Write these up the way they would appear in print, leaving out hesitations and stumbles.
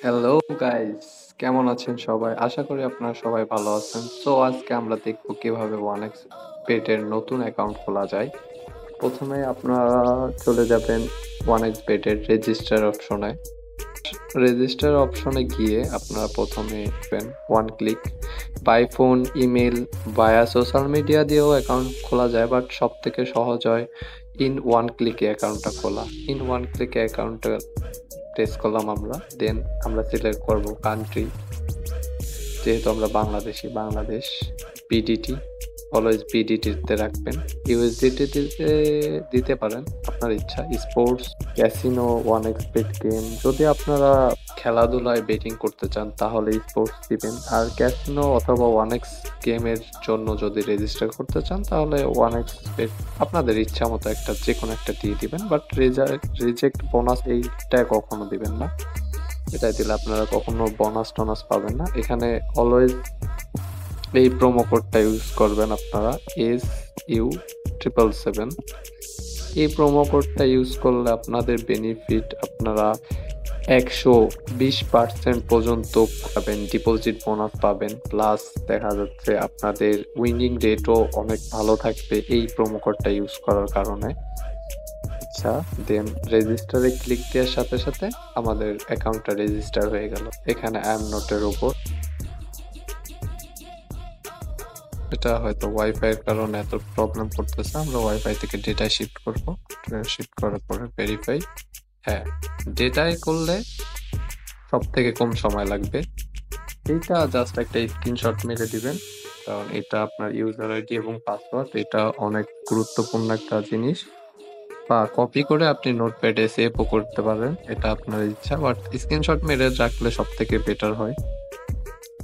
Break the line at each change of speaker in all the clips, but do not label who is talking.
Hello guys, কেমন আছেন সবাই? আশা করি আপনারা সবাই ভালো আছেন। সো আজকে আমরা দেখব কিভাবে 1x বেট নতুন অ্যাকাউন্ট খোলা যায়। প্রথমে আপনারা চলে যাবেন 1x বেট রেজিস্টার অপশনে। রেজিস্টার অপশনে গিয়ে আপনারা প্রথমে one click by phone, email, via social media দিয়েও অ্যাকাউন্ট খোলা যায়, বাট সব থেকে সহজ হয় ইন ওয়ান ক্লিকে অ্যাকাউন্টটা খোলা। ইন ওয়ান ক্লিকে অ্যাকাউন্টটা টেস্ট করলাম আমরা, দেন আমরা সিলেক্ট করব কান্ট্রি। যেহেতু আমরা বাংলাদেশি, বাংলাদেশ, বিডিটি, অলওয়েজ বিডিটিতে রাখবেন। ইউএসডিটি দিতে পারেন, আপনার ইচ্ছা। Sports, casino, 1x bet game. যদি আপনারা খেলাধুলায় বেটিং করতে চান তাহলে স্পোর্টস দিবেন, আর ক্যাসিনো অথবা 1x গেমের জন্য যদি রেজিস্টার করতে চান তাহলে 1x বেট আপনাদের ইচ্ছা মতো একটা যে কোনো একটা দিয়ে দিবেন। বাট রিজেক্ট বোনাস এইটা কখনো দিবেন না। এটাই দিলে আপনারা কখনো বোনাস টোনাস পাবেন না। এখানে অলওয়েজ এই প্রোমো কোডটা ইউজ করবেন আপনারা, SU777। এই প্রোমো কোডটা ইউজ করলে আপনাদের বেনিফিট, আপনারা 120% পর্যন্ত পাবেন, ডিপোজিট বোনাস পাবেন, প্লাস দেখা যাচ্ছে আপনাদের উইনিং রেটও অনেক ভালো থাকবে এই প্রোমো কোডটা ইউজ করার কারণে। আচ্ছা, দেন রেজিস্টারে ক্লিক দেওয়ার সাথে সাথে আমাদের অ্যাকাউন্টটা রেজিস্টার হয়ে গেল। এখানে আই এম নোটের উপর, এটা হয়তো ওয়াইফাই এর কারণে এত প্রবলেম করতেছে। আমরা ওয়াইফাই থেকে ডেটা শিফট করব। শিফট করার পরে ভেরিফাই, হ্যাঁ, ডেটায় করলে সব থেকে কম সময় লাগবে। এইটা জাস্ট একটা স্ক্রিনশট মেরে দিবেন, কারণ এটা আপনার ইউজার আইডি এবং পাসওয়ার্ড, এটা অনেক গুরুত্বপূর্ণ একটা জিনিস। বা কপি করে আপনি নোটপ্যাডে সেভও করতে পারেন, এটা আপনার ইচ্ছা, বাট স্ক্রিনশট মেরে রাখলে সব থেকে বেটার হয়।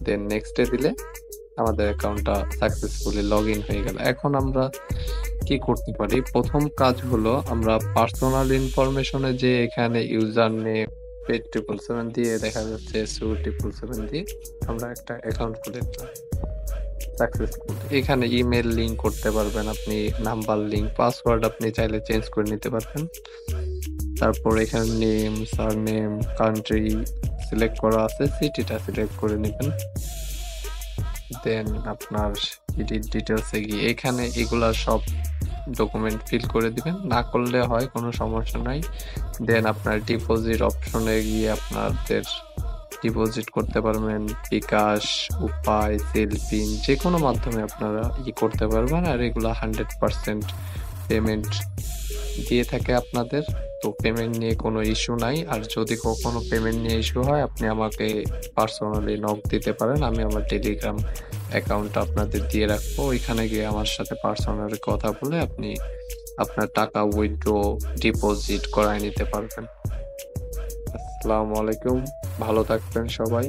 দেন নেক্সটে দিলে আমাদের অ্যাকাউন্টটা সাকসেসফুলি লগ ইন হয়ে গেল। এখন আমরা কি করতে পারি? প্রথম কাজ হলো আমরা পার্সোনাল ইনফরমেশনে যে এখানে ইউজার নেম 777 দিয়ে দেখা যাচ্ছে SU777 দিয়ে আমরা একটা অ্যাকাউন্ট খুলে দিলাম সাকসেসফুল। এখানে ইমেল লিংক করতে পারবেন আপনি, নাম্বার লিংক, পাসওয়ার্ড আপনি চাইলে চেঞ্জ করে নিতে পারবেন। তারপর এখানে নেম, সারনেম, কান্ট্রি সিলেক্ট করা আছে, সিটিটা সিলেক্ট করে নেবেন। দেন আপনার এডিট ডিটেলসে গিয়ে এখানে এগুলা সব ডকুমেন্ট ফিল করে দিবেন, না করলে হয় কোনো সমস্যা নাই। দেন আপনার ডিপোজিট অপশনে গিয়ে আপনাদের ডিপোজিট করতে পারবেন, বিকাশ, উপায়, সেলফিন, যে কোনো মাধ্যমে আপনারা করতে পারবেন। আর এগুলা 100% পেমেন্ট দিয়ে থাকে আপনাদের, তো পেমেন্ট নিয়ে কোনো ইস্যু নাই। আর যদি কখনো পেমেন্ট নিয়ে ইস্যু হয় আপনি আমাকে পার্সোনালি নক দিতে পারেন, আমি আমার টেলিগ্রাম অ্যাকাউন্টটা আপনাদের দিয়ে রাখবো। ওইখানে গিয়ে আমার সাথে পার্সোনালি কথা বলে আপনি আপনার টাকা উইথড্র, ডিপোজিট করায় নিতে পারবেন। আসসালামু আলাইকুম, ভালো থাকবেন সবাই।